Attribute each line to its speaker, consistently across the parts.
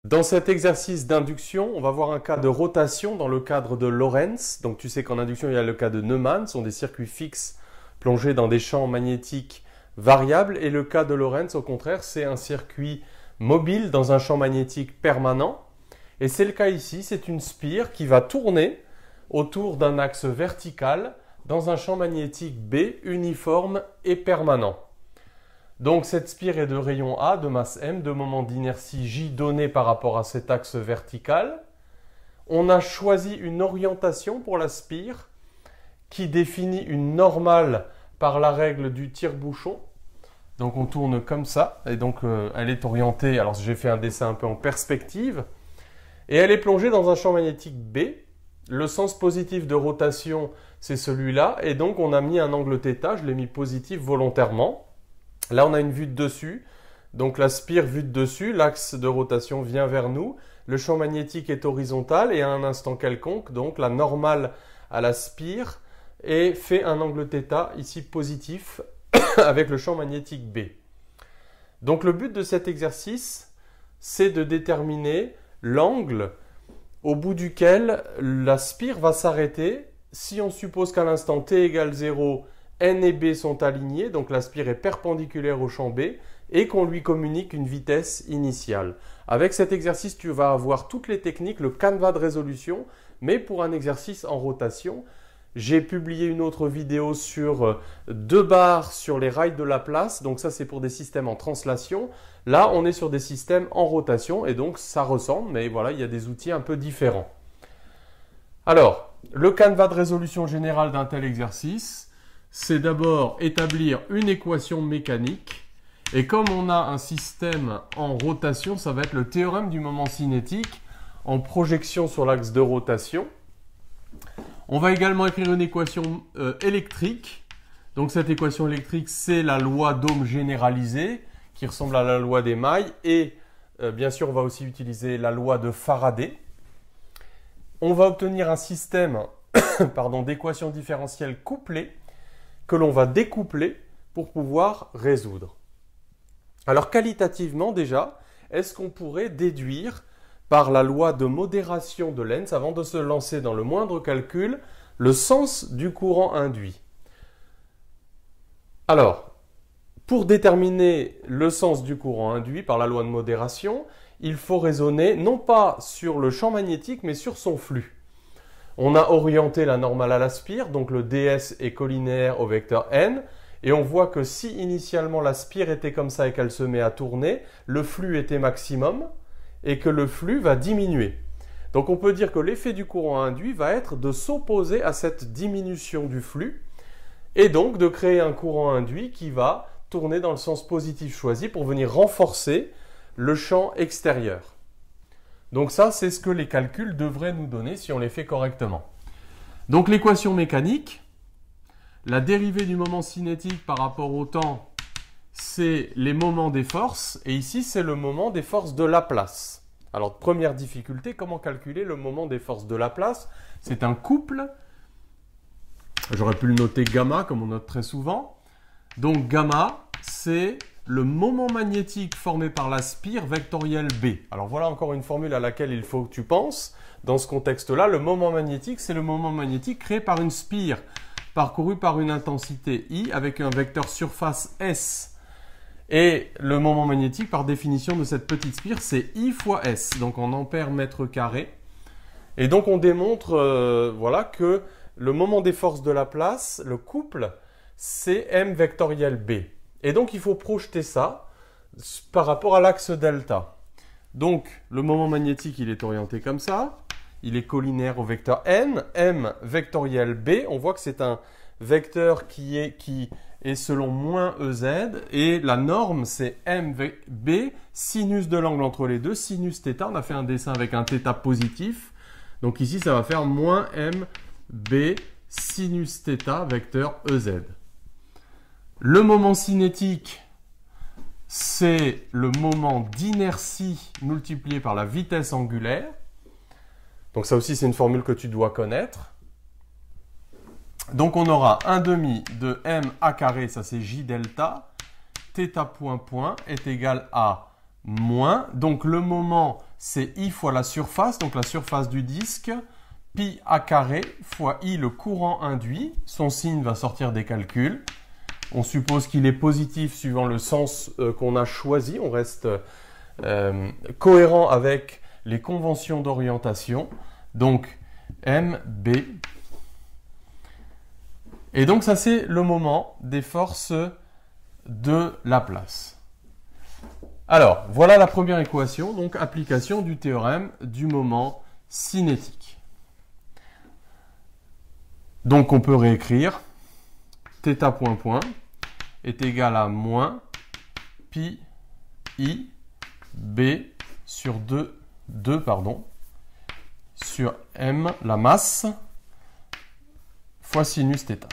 Speaker 1: Dans cet exercice d'induction, on va voir un cas de rotation dans le cadre de Lorentz. Donc tu sais qu'en induction, il y a le cas de Neumann, ce sont des circuits fixes plongés dans des champs magnétiques variables. Et le cas de Lorentz, au contraire, c'est un circuit mobile dans un champ magnétique permanent. Et c'est le cas ici, c'est une spire qui va tourner autour d'un axe vertical dans un champ magnétique B uniforme et permanent. Donc cette spire est de rayon A, de masse m, de moment d'inertie J donné par rapport à cet axe vertical. On a choisi une orientation pour la spire qui définit une normale par la règle du tire-bouchon. Donc on tourne comme ça, et donc elle est orientée, alors j'ai fait un dessin un peu en perspective, et elle est plongée dans un champ magnétique B. Le sens positif de rotation, c'est celui-là, et donc on a mis un angle θ, je l'ai mis positif volontairement. Là, on a une vue de dessus, donc la spire vue de dessus, l'axe de rotation vient vers nous, le champ magnétique est horizontal et à un instant quelconque, donc la normale à la spire et fait un angle θ ici positif avec le champ magnétique B. Donc le but de cet exercice, c'est de déterminer l'angle au bout duquel la spire va s'arrêter si on suppose qu'à l'instant t égale 0, N et B sont alignés, donc la spire est perpendiculaire au champ B, et qu'on lui communique une vitesse initiale. Avec cet exercice, tu vas avoir toutes les techniques, le canevas de résolution, mais pour un exercice en rotation. J'ai publié une autre vidéo sur 2 barres sur les rails de Laplace, donc ça c'est pour des systèmes en translation. Là, on est sur des systèmes en rotation, et donc ça ressemble, mais voilà, il y a des outils un peu différents. Alors, le canevas de résolution générale d'un tel exercice, c'est d'abord établir une équation mécanique. Et comme on a un système en rotation, ça va être le théorème du moment cinétique en projection sur l'axe de rotation. On va également écrire une équation électrique. Donc cette équation électrique, c'est la loi d'Ohm généralisée qui ressemble à la loi des mailles. Et bien sûr, on va aussi utiliser la loi de Faraday. On va obtenir un système d'équations différentielles couplées que l'on va découpler pour pouvoir résoudre. Alors qualitativement déjà, est-ce qu'on pourrait déduire par la loi de modération de Lenz, avant de se lancer dans le moindre calcul, le sens du courant induit? Alors, pour déterminer le sens du courant induit par la loi de modération, il faut raisonner non pas sur le champ magnétique, mais sur son flux. On a orienté la normale à la spire, donc le ds est collinéaire au vecteur n, et on voit que si initialement la spire était comme ça et qu'elle se met à tourner, le flux était maximum et que le flux va diminuer. Donc on peut dire que l'effet du courant induit va être de s'opposer à cette diminution du flux et donc de créer un courant induit qui va tourner dans le sens positif choisi pour venir renforcer le champ extérieur. Donc ça, c'est ce que les calculs devraient nous donner si on les fait correctement. Donc l'équation mécanique, la dérivée du moment cinétique par rapport au temps, c'est les moments des forces, et ici c'est le moment des forces de Laplace. Alors première difficulté, comment calculer le moment des forces de Laplace? C'est un couple, j'aurais pu le noter gamma comme on note très souvent. Donc gamma, c'est le moment magnétique formé par la spire vectorielle B. Alors voilà encore une formule à laquelle il faut que tu penses. Dans ce contexte-là, le moment magnétique, c'est le moment magnétique créé par une spire parcourue par une intensité I avec un vecteur surface S. Et le moment magnétique, par définition de cette petite spire, c'est I fois S, donc en ampères mètre carré. Et donc on démontre voilà, que le moment des forces de Laplace, le couple, c'est M vectoriel B. Et donc, il faut projeter ça par rapport à l'axe delta. Donc, le moment magnétique, il est orienté comme ça. Il est collinéaire au vecteur n, m vectoriel b. On voit que c'est un vecteur qui est selon moins ez. Et la norme, c'est mb, sinus de l'angle entre les deux, sinus θ. On a fait un dessin avec un θ positif. Donc ici, ça va faire moins mb sinus θ vecteur ez. Le moment cinétique, c'est le moment d'inertie multiplié par la vitesse angulaire. Donc ça aussi, c'est une formule que tu dois connaître. Donc on aura 1 demi de m a carré, ça c'est j delta, θ point point est égal à moins. Donc le moment c'est I fois la surface, donc la surface du disque, pi a carré fois I le courant induit. Son signe va sortir des calculs. On suppose qu'il est positif suivant le sens qu'on a choisi. On reste cohérent avec les conventions d'orientation. Donc, MB. Et donc, ça, c'est le moment des forces de Laplace. Alors, voilà la première équation, donc application du théorème du moment cinétique. Donc, on peut réécrire θ point point est égal à moins pi I B sur 2 sur M, la masse, fois sinus θ.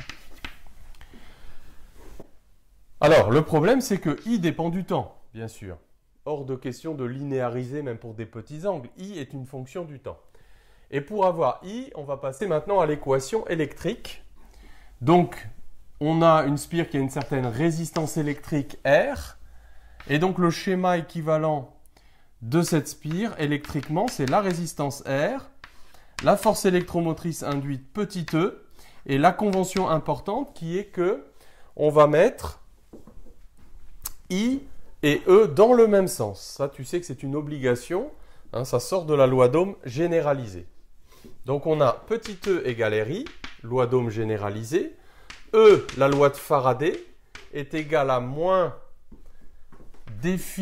Speaker 1: Alors, le problème, c'est que I dépend du temps, bien sûr. Hors de question de linéariser, même pour des petits angles. I est une fonction du temps. Et pour avoir I, on va passer maintenant à l'équation électrique. Donc, on a une spire qui a une certaine résistance électrique R. Et donc, le schéma équivalent de cette spire, électriquement, c'est la résistance R, la force électromotrice induite petit e, et la convention importante qui est que on va mettre I et E dans le même sens. Ça, tu sais que c'est une obligation. Hein, ça sort de la loi d'Ohm généralisée. Donc, on a petit e égale RI, loi d'Ohm généralisée. E, la loi de Faraday, est égale à moins dφ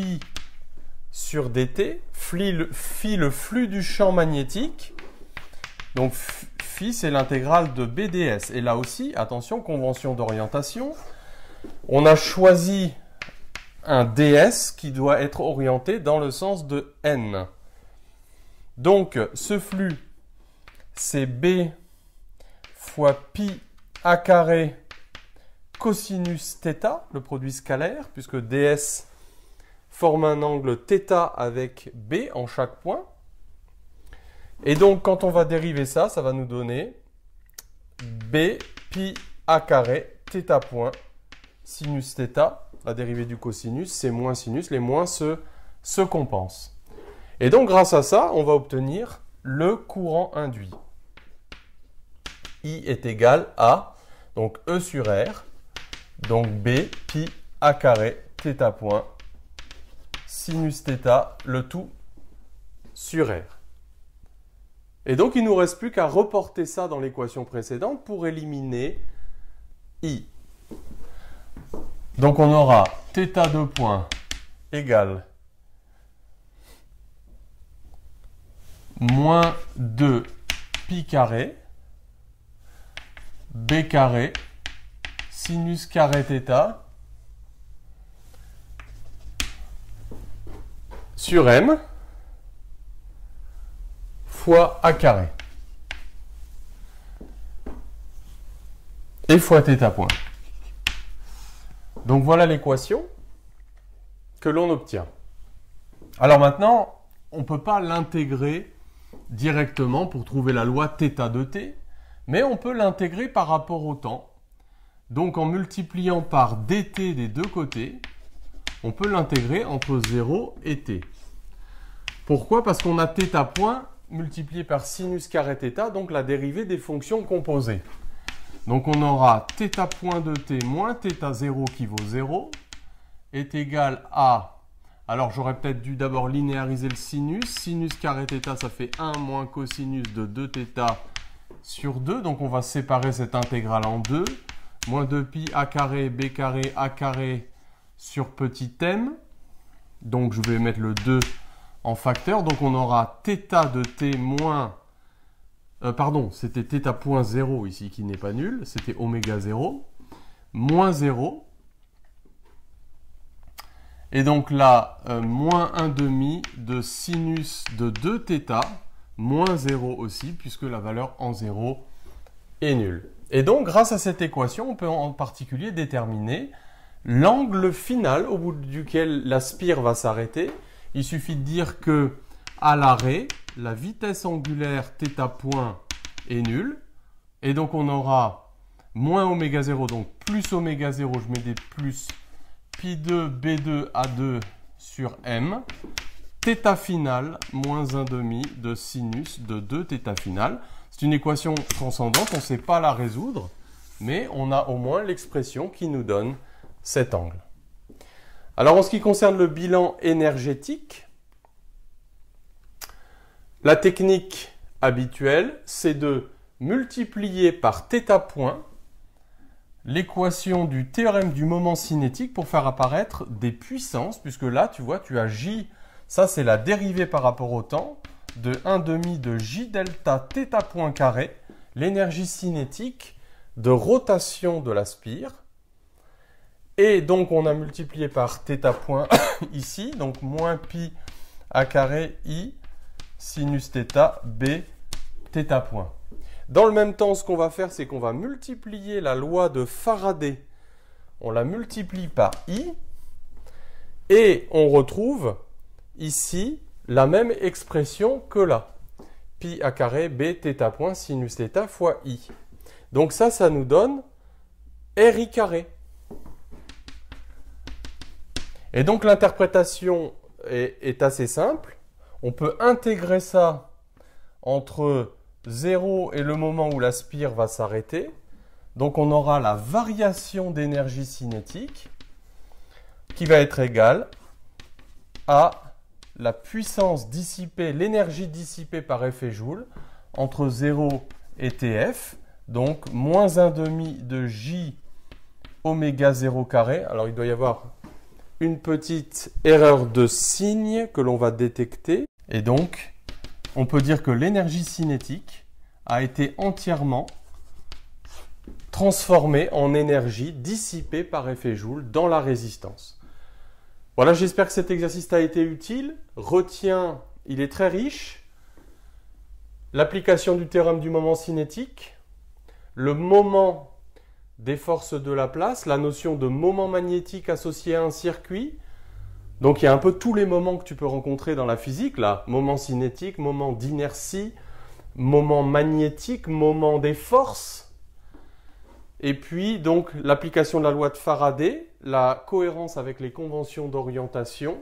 Speaker 1: sur dt, phi le flux du champ magnétique. Donc, phi, c'est l'intégrale de BDS. Et là aussi, attention, convention d'orientation. On a choisi un ds qui doit être orienté dans le sens de n. Donc, ce flux, c'est b fois pi a carré cosinus θ, le produit scalaire, puisque ds forme un angle θ avec b en chaque point. Et donc, quand on va dériver ça, ça va nous donner b pi a carré θ point sinus θ. La dérivée du cosinus, c'est moins sinus. Les moins se compensent. Et donc, grâce à ça, on va obtenir le courant induit. I est égal à, donc E sur R, donc B pi a carré θ point sinus θ, le tout sur R. Et donc, il ne nous reste plus qu'à reporter ça dans l'équation précédente pour éliminer I. Donc, on aura θ2 point égale moins 2 pi carré b carré sinus carré θ sur M fois A carré et fois θ point. Donc voilà l'équation que l'on obtient. Alors maintenant, on ne peut pas l'intégrer directement pour trouver la loi θ de t, mais on peut l'intégrer par rapport au temps. Donc en multipliant par dt des deux côtés, on peut l'intégrer entre 0 et t. Pourquoi? Parce qu'on a θ point multiplié par sinus carré θ, donc la dérivée des fonctions composées. Donc on aura θ point de t moins θ0 qui vaut 0 est égal à... Alors j'aurais peut-être dû d'abord linéariser le sinus. Sinus carré θ, ça fait 1 moins cosinus de 2θ sur 2. Donc on va séparer cette intégrale en deux. Moins 2 pi a carré b carré a carré sur petit m. Donc je vais mettre le 2 en facteur. Donc on aura θ de t moins... pardon, c'était θ point 0 ici qui n'est pas nul. C'était oméga 0. Moins 0. Et donc là, moins 1,5 de sinus de 2θ, moins 0 aussi, puisque la valeur en 0 est nulle. Et donc, grâce à cette équation, on peut en particulier déterminer l'angle final au bout duquel la spire va s'arrêter. Il suffit de dire que à l'arrêt, la vitesse angulaire θ point est nulle. Et donc, on aura moins oméga 0, donc plus oméga 0, je mets des plus pi2 b2 a2 sur m θ final moins 1/2 de sinus de 2θ final. C'est une équation transcendante, on ne sait pas la résoudre, mais on a au moins l'expression qui nous donne cet angle. Alors en ce qui concerne le bilan énergétique, la technique habituelle, c'est de multiplier par θ point l'équation du théorème du moment cinétique pour faire apparaître des puissances, puisque là, tu vois, tu as J, ça c'est la dérivée par rapport au temps, de 1/2 de J delta θ point carré, l'énergie cinétique de rotation de la spire. Et donc, on a multiplié par θ point ici, donc moins pi a carré I sinus θ B θ point. Dans le même temps, ce qu'on va faire, c'est qu'on va multiplier la loi de Faraday. On la multiplie par I et on retrouve ici la même expression que là. Pi a carré B θ point sinus θ fois I. Donc ça nous donne RI carré. Et donc l'interprétation est assez simple. On peut intégrer ça entre 0 et le moment où la spire va s'arrêter. Donc on aura la variation d'énergie cinétique qui va être égale à la puissance dissipée, l'énergie dissipée par effet Joule entre 0 et TF. Donc moins 1/2 de J oméga 0 carré. Alors il doit y avoir une petite erreur de signe que l'on va détecter. Et donc, on peut dire que l'énergie cinétique a été entièrement transformée en énergie dissipée par effet Joule dans la résistance. Voilà, j'espère que cet exercice t'a été utile. Retiens, il est très riche. L'application du théorème du moment cinétique, le moment des forces de Laplace, la notion de moment magnétique associé à un circuit. Donc il y a un peu tous les moments que tu peux rencontrer dans la physique, là. Moment cinétique, moment d'inertie, moment magnétique, moment des forces. Et puis donc l'application de la loi de Faraday, la cohérence avec les conventions d'orientation.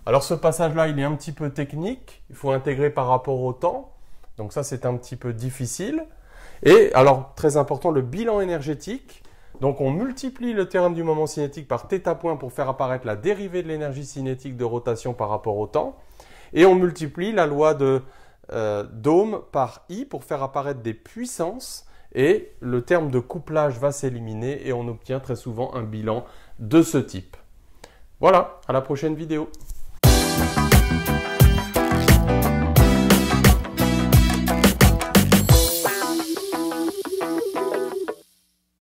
Speaker 1: Alors ce passage-là, il est un petit peu technique, il faut intégrer par rapport au temps. Donc ça, c'est un petit peu difficile. Et alors, très important, le bilan énergétique. Donc on multiplie le théorème du moment cinétique par θ point pour faire apparaître la dérivée de l'énergie cinétique de rotation par rapport au temps. Et on multiplie la loi de d'Ohm par I pour faire apparaître des puissances. Et le terme de couplage va s'éliminer et on obtient très souvent un bilan de ce type. Voilà, à la prochaine vidéo.